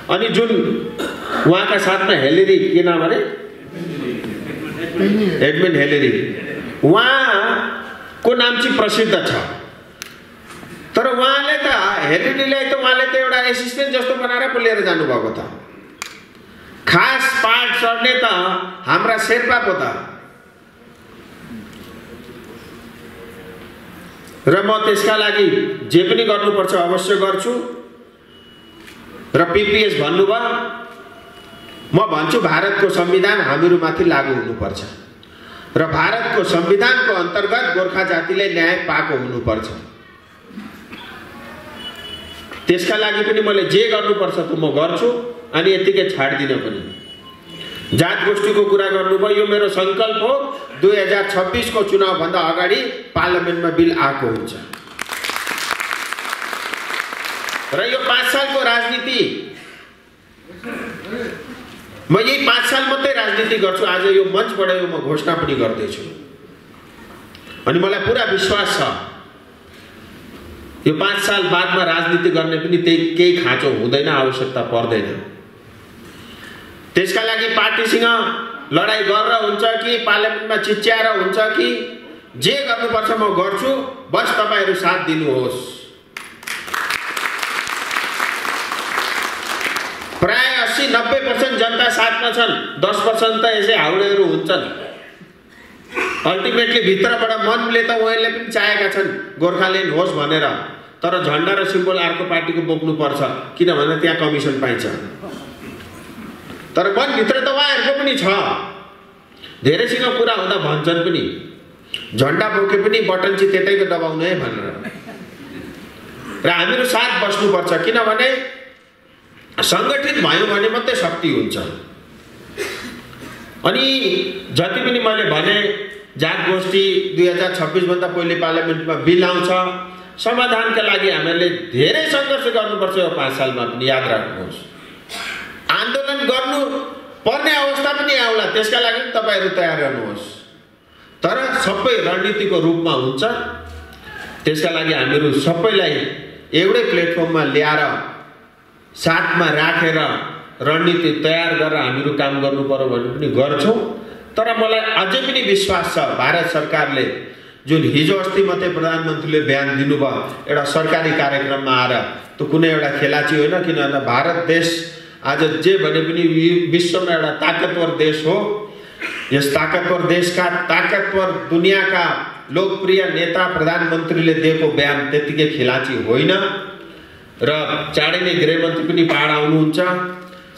अनि जुन उहाँका साथमा हेलेरी, के नाम अरे, एडमिन हेलेरी, उहाँको नाम चाहिँ प्रसिद्ध छ। तर उहाँले त हेलेरीलाई त उहाँले त एउटा एसिस्टेन्ट जस्तो बनाएर पो लिएर जानुभएको त। खास पाठ चढ्ने त हाम्रा शेर्पा पो त। र म त्यसका लागि जे पनि गर्नुपर्छ अवश्य गर्छु। र पीपीएस भन्नुभयो, म भन्छु भारतको संविधान हामीहरूमाथि लागू हुनुपर्छ र भारतको संविधानको अन्तर्गत गोर्खा जातिले न्याय पाएको हुनुपर्छ। त्यसका लागि पनि मैले जे गर्नुपर्छ त म गर्छु अनि यतिकै छाड्दिनँ पनि। जात गोष्ठीको कुरा गर्नुभयो, यो मेरो संकल्प हो। 2026 को चुनाव भन्दा अगाडि पार्लियामेन्टमा बिल आएको हुन्छ र यो 5 सालको राजनीति, म यही 5 साल मात्रै राजनीति गर्छु। आज यो मञ्चबाट यो म घोषणा पनि गर्दैछु अनि मलाई पुरा विश्वास छ यो 5 साल बादमा राजनीति गर्ने पनि त्यही केही खाँचो हुँदैन, आवश्यकता पर्दैन। त्यसका लागि पार्टीसँग लडाई गरेर हुन्छ कि पार्लियामेन्टमा चिच्याएर हुन्छ कि जे गर्नुपर्छ म गर्छु, बस तपाईहरु साथ दिनुहोस्। प्राय 80-90% जनता साथमा छन्, 10% त यसै हाउडेहरू हुन्छन्। अल्टिमेटली भित्रबाट मनले त उहाँले पनि चाहेका छन् गोर्खाल्यान्ड होस् भनेर, तर झण्डा र सिम्बल अर्को पार्टीको बोक्नु पर्छ किनभने त्यहाँ कमिसन पाइन्छ। तर मनभित्र त उहाँहरूको पनि छ, धेरैसँग कुरा हुँदा भन्छन् पनि झण्डा बोके पनि बटन चाहिँ त्यतैको दबाउनु है भनेर। र हामीहरू साथ बस्नुपर्छ किनभने संगठित भयो भने मात्रै शक्ति हुन्छ। अनि जति पनि मैले भने जात गोष्ठी 2026 भन्दा पहिले पार्लियामेन्टमा बिल आउँछ, समाधानका लागि हामीले धेरै सङ्घर्ष गर्नुपर्छ यो 5 सालमा पनि, याद राख्नुहोस्। आन्दोलन गर्नु पर्ने अवस्था पनि आउला, त्यसका लागि तपाईहरु तयार रहनुहोस्। तर सबै रणनीतिको रूपमा हुन्छ। त्यसका लागि हामीहरू सबैलाई एउटै प्लेटफर्ममा ल्याएर साथमा राखेर रणनीति तयार गरेर हामीहरू काम गर्नु पर्यो भने पनि गर्छौं। तर मलाई अझै पनि विश्वास छ भारत सरकारले जुन हिजो अस्ति मात्रै प्रधानमन्त्रीले बयान दिनुभयो एउटा सरकारी कार्यक्रममा आएर, त्यो कुनै एउटा खेलाची होइन, किनभने भारत देश आज जे भने पनि विश्वमा एउटा ताकतवर देश हो। यस ताकतवर देशका ताकतवर दुनियाँका लोकप्रिय नेता प्रधानमन्त्रीले दिएको बयान त्यतिकै खेलाची होइन। र चाँडै नै गृहमन्त्री पनि पहाड आउनुहुन्छ,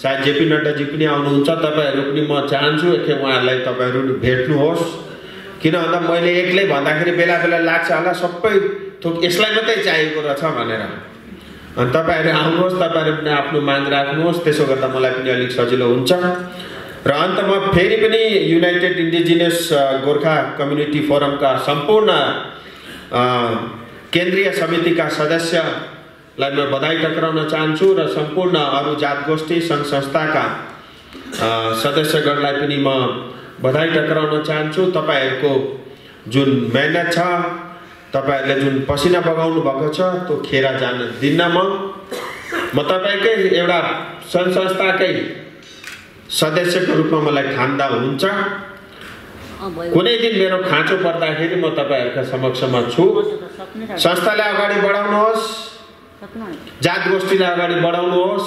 सायद जेपी नड्डाजी पनि आउनुहुन्छ। तपाईहरु पनि म चाहन्छु एकखेप उहाँहरूलाई तपाईहरु भेट्नुहोस्, किनभने मैले एक्लै भन्दाखेरि बेला बेला लाग्छ होला सबै थोक यसलाई मात्रै चाहिएको रहेछ भनेर। अनि तपाईहरु आउनुहोस्, तपाईहरु पनि आफ्नो माग राख्नुहोस्, त्यसो गर्दा मलाई पनि अलिक सजिलो हुन्छ। र अन्तमा फेरि पनि युनाइटेड इन्डिजिनियस गोर्खा कम्युनिटी फोरमका सम्पूर्ण केन्द्रीय समितिका सदस्यलाई म बधाई टक्राउन चाहन्छु र सम्पूर्ण अरु जात गोष्ठी संघ संस्थाका सदस्यगणलाई पनि म बधाई टक्राउन चाहन्छु। तपाईहरुको जुन मेहनत छ, तपाईहरुले जुन पसिना बगाउनु भएको छ, त्यो खेर जान दिन्न। म तपाईकै एउटा संघ संस्थाकै सदस्यको रूपमा मलाई ठान्दा हुन्छ। कुनै दिन मेरो खाँचो पर्दाखेरि म तपाईहरुका समक्षमा छु। संस्थालाई अगाडि बढाउनुहोस्, जात गोष्ठीलाई अगाडि बढाउनुहोस्।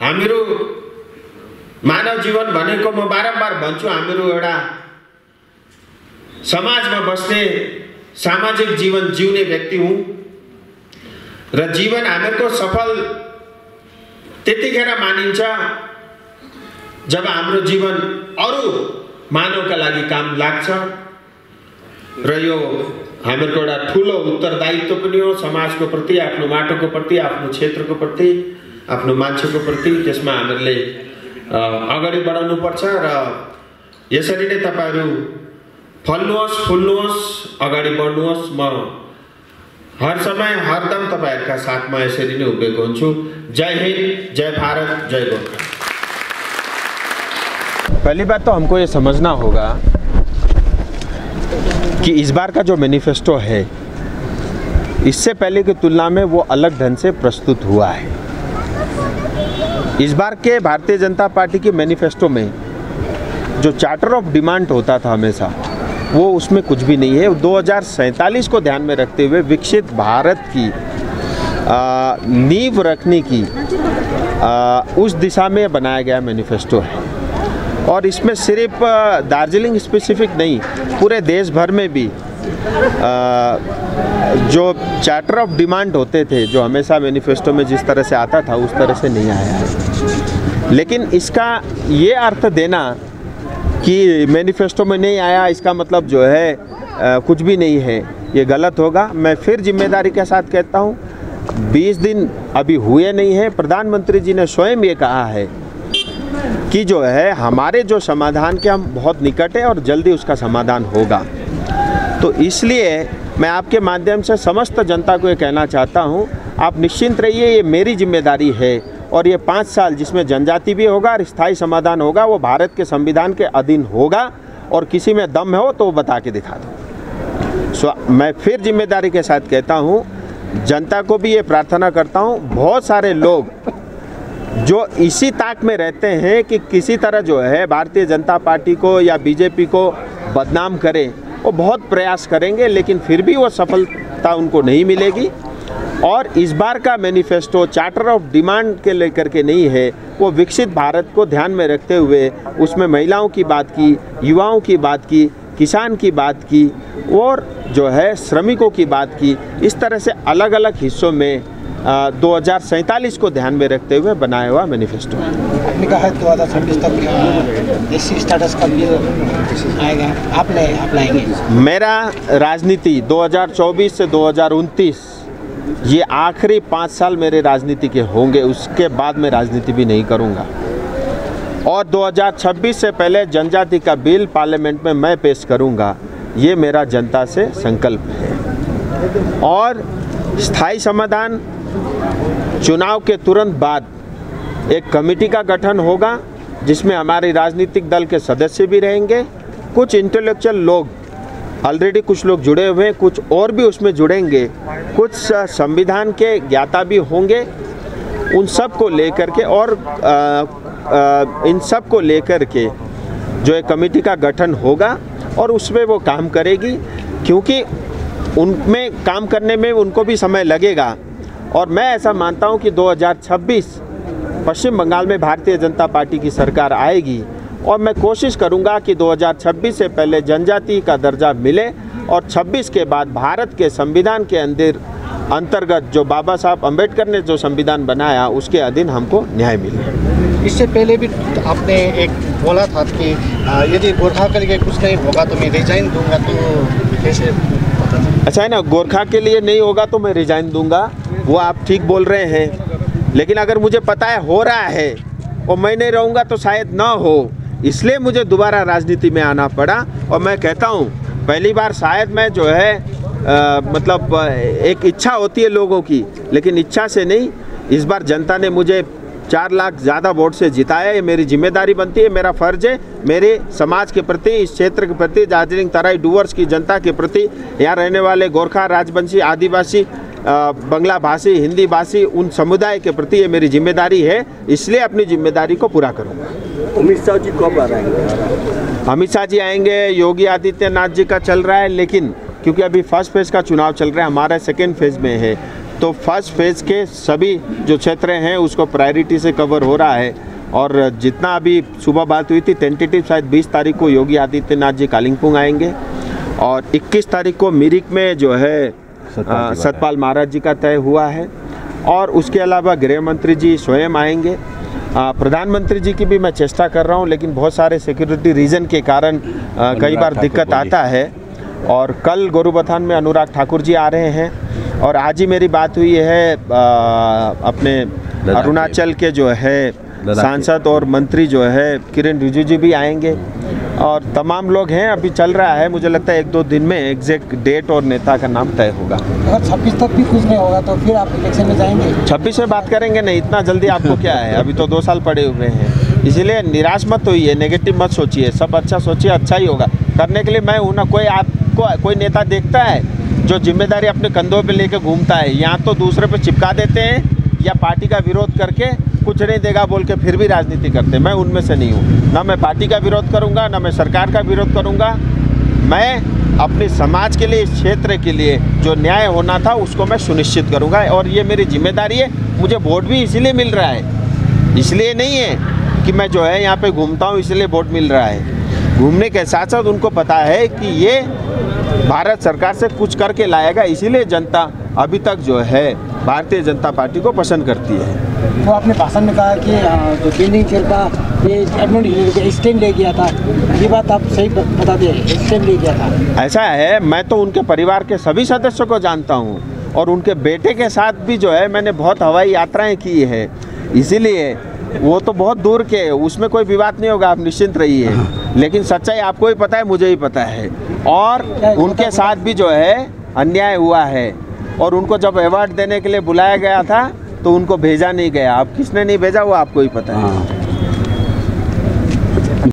हामीहरू मानव जीवन भनेको म बारम्बार भन्छु, हामीहरू एउटा समाजमा बस्ने सामाजिक जीवन जिउने व्यक्ति हुँ र जीवन हामीहरूको सफल त्यतिखेर मानिन्छ जब हाम्रो जीवन अरु मानवका लागि काम लाग्छ। र यो हामीहरूको एउटा ठूलो उत्तरदायित्व पनि हो समाजको प्रति, आफ्नो माटोको प्रति, आफ्नो क्षेत्रको प्रति, आफ्नो मान्छेको प्रति। त्यसमा हामीले अगाडि बढाउनु पर्छ र यसरी नै तपाईहरु फल्नुहोस्, फुल्नुहोस्, अगाडि बढ्नुहोस्। म हर समय हरदम तपाईहरुका साथमा यसरी नै उभिएको हुन्छु। जय हिन्द, जय भारत, जय गोर्खा। पहली बात तो हमको ये समझना होगा कि इस बार का जो मैनिफेस्टो है इससे पहले की तुलना में वो अलग ढंग से प्रस्तुत हुआ है। इस बार के भारतीय जनता पार्टी के मैनिफेस्टो में जो चार्टर ऑफ डिमांड होता था हमेशा, वो उसमें कुछ भी नहीं है। 2047 को ध्यान में रखते हुए विकसित भारत की नींव रखने की उस दिशा में बनाया गया मैनिफेस्टो है। और इसमें सिर्फ दार्जिलिंग स्पेसिफिक नहीं, पूरे देश भर में भी जो चार्टर ऑफ डिमांड होते थे, जो हमेशा मैनिफेस्टो में जिस तरह से आता था उस तरह से नहीं आया है। लेकिन इसका ये अर्थ देना कि मैनिफेस्टो में नहीं आया, इसका मतलब जो है कुछ भी नहीं है, ये गलत होगा। मैं फिर जिम्मेदारी के साथ कहता हूँ, 20 दिन अभी हुए नहीं है, प्रधानमंत्री जी ने स्वयं ये कहा है कि जो है हमारे जो समाधान के हम बहुत निकट है और जल्दी उसका समाधान होगा। तो इसलिए मैं आपके माध्यम से समस्त जनता को ये कहना चाहता हूँ, आप निश्चिंत रहिए, ये मेरी जिम्मेदारी है। और ये 5 साल जिसमें जनजाति भी होगा और स्थायी समाधान होगा, वो भारत के संविधान के अधीन होगा। और किसी में दम हो तो वो बता के दिखा दो। मैं फिर जिम्मेदारी के साथ कहता हूँ, जनता को भी ये प्रार्थना करता हूँ, बहुत सारे लोग जो इसी ताक में रहते हैं कि किसी तरह जो है भारतीय जनता पार्टी को या बीजेपी को बदनाम करें, वो बहुत प्रयास करेंगे, लेकिन फिर भी वो सफलता उनको नहीं मिलेगी। और इस बार का मैनिफेस्टो चार्टर ऑफ डिमांड के लेकर के नहीं है, वो विकसित भारत को ध्यान में रखते हुए उसमें महिलाओं की बात की, युवाओं की बात की, किसान की बात की और जो है श्रमिकों की बात की। इस तरह से अलग अलग हिस्सों में 2047 को ध्यान में रखते हुए बनाया हुआ मैनिफेस्टो है। आपने कहा है 2026 तक एससी स्टेटस का बिल आएगा, आप लाएंगे? मेरा राजनीति 2024 से 2029 ये आखिरी 5 साल मेरे राजनीति के होंगे, उसके बाद मैं राजनीति भी नहीं करूंगा। और 2026 से पहले जनजाति का बिल पार्लियामेंट में मैं पेश करूंगा, ये मेरा जनता से संकल्प है। और स्थायी समाधान चुनाव के तुरंत बाद एक कमेटी का गठन होगा, जिसमें हमारे राजनीतिक दल के सदस्य भी रहेंगे, कुछ इंटेलेक्चुअल लोग ऑलरेडी कुछ लोग जुड़े हुए हैं, कुछ और भी उसमें जुड़ेंगे, कुछ संविधान के ज्ञाता भी होंगे। उन सब को लेकर के और इन सब को लेकर के जो एक कमेटी का गठन होगा और उसमें वो काम करेगी, क्योंकि उनमें काम करने में उनको भी समय लगेगा। और मैं ऐसा मानता हूं कि 2026 पश्चिम बंगाल में भारतीय जनता पार्टी की सरकार आएगी और मैं कोशिश करूंगा कि 2026 से पहले जनजाति का दर्जा मिले और 26 के बाद भारत के संविधान के अंतर्गत जो बाबा साहब अम्बेडकर ने जो संविधान बनाया उसके अधीन हमको न्याय मिले। इससे पहले भी आपने एक बोला था कि यदि गोरखा के लिए कुछ नहीं होगा तो मैं रिजाइन दूंगा, तो कैसे? अच्छा है ना, गोरखा के लिए नहीं होगा तो मैं रिजाइन दूंगा, वो आप ठीक बोल रहे हैं। लेकिन अगर मुझे पता है हो रहा है और मैं नहीं रहूँगा तो शायद ना हो, इसलिए मुझे दोबारा राजनीति में आना पड़ा। और मैं कहता हूँ, पहली बार शायद मैं जो है मतलब एक इच्छा होती है लोगों की, लेकिन इच्छा से नहीं, इस बार जनता ने मुझे 4 लाख ज़्यादा वोट से जिताया। ये मेरी जिम्मेदारी बनती है, मेरा फ़र्ज़ है मेरे समाज के प्रति, इस क्षेत्र के प्रति, दार्जिलिंग तराई डूवर्स की जनता के प्रति, यहाँ रहने वाले गोरखा, राजवंशी, आदिवासी, बंगला भाषी, हिंदी भाषी, उन समुदाय के प्रति ये मेरी जिम्मेदारी है, इसलिए अपनी जिम्मेदारी को पूरा करूँगा। अमित शाह जी कब आ रहे हैं? अमित शाह जी आएंगे, योगी आदित्यनाथ जी का चल रहा है, लेकिन क्योंकि अभी फर्स्ट फेज़ का चुनाव चल रहा है, हमारा सेकेंड फेज़ में है, तो फर्स्ट फेज़ के सभी जो क्षेत्र हैं उसको प्रायोरिटी से कवर हो रहा है। और जितना अभी सुबह बात हुई थी, टेंटेटिव शायद 20 तारीख को योगी आदित्यनाथ जी कालिम्पोंग आएंगे और 21 तारीख को मिरिक में जो है सतपाल महाराज जी का तय हुआ है। और उसके अलावा गृह मंत्री जी स्वयं आएंगे। प्रधानमंत्री जी की भी मैं चेष्टा कर रहा हूं, लेकिन बहुत सारे सिक्योरिटी रीज़न के कारण कई बार दिक्कत आता है। और कल गोरुबथान में अनुराग ठाकुर जी आ रहे हैं और आज ही मेरी बात हुई है अपने अरुणाचल के जो है सांसद और मंत्री जो है किरण रिजिजू भी आएंगे और तमाम लोग हैं। अभी चल रहा है, मुझे लगता है 1-2 दिन में एग्जैक्ट डेट और नेता का नाम तय होगा। अगर 26 तक भी कुछ नहीं होगा तो फिर आप इलेक्शन में जाएंगे? 26 में बात करेंगे, नहीं इतना जल्दी आपको क्या है, अभी तो 2 साल पड़े हुए हैं, इसलिए निराश मत होइए, नेगेटिव मत सोचिए, सब अच्छा सोचिए, अच्छा ही होगा। करने के लिए मैं हूँ ना। कोई नेता देखता है जो जिम्मेदारी अपने कंधों पे लेके घूमता है, यहाँ तो दूसरे पे चिपका देते हैं या पार्टी का विरोध करके कुछ नहीं देगा बोल के फिर भी राजनीति करते, मैं उनमें से नहीं हूँ। ना मैं पार्टी का विरोध करूँगा, ना मैं सरकार का विरोध करूँगा। मैं अपने समाज के लिए, इस क्षेत्र के लिए जो न्याय होना था उसको मैं सुनिश्चित करूँगा और ये मेरी जिम्मेदारी है। मुझे वोट भी इसीलिए मिल रहा है, इसलिए नहीं है कि मैं जो है यहाँ पे घूमता हूँ इसलिए वोट मिल रहा है। घूमने के साथ साथ उनको पता है कि ये भारत सरकार से कुछ करके लाएगा, इसीलिए जनता अभी तक जो है भारतीय जनता पार्टी को पसंद करती है। तो आपने भाषण में कहा कि जो बिल्डिंग का ये एडमंड हिलेरी स्टैंड ले गया था, ये बात आप सही बता दें, स्टैंड ले गया था? ऐसा है, मैं तो उनके परिवार के सभी सदस्यों को जानता हूँ और उनके बेटे के साथ भी जो है मैंने बहुत हवाई यात्राएं की है, इसीलिए वो तो बहुत दूर के, उसमें कोई विवाद नहीं होगा, आप निश्चिंत रहिए। लेकिन सच्चाई आपको ही पता है, मुझे ही पता है। और उनके साथ भी जो है अन्याय हुआ है और उनको जब अवार्ड देने के लिए बुलाया गया था तो उनको भेजा नहीं गया। अब किसने नहीं भेजा वो आपको ही पता है।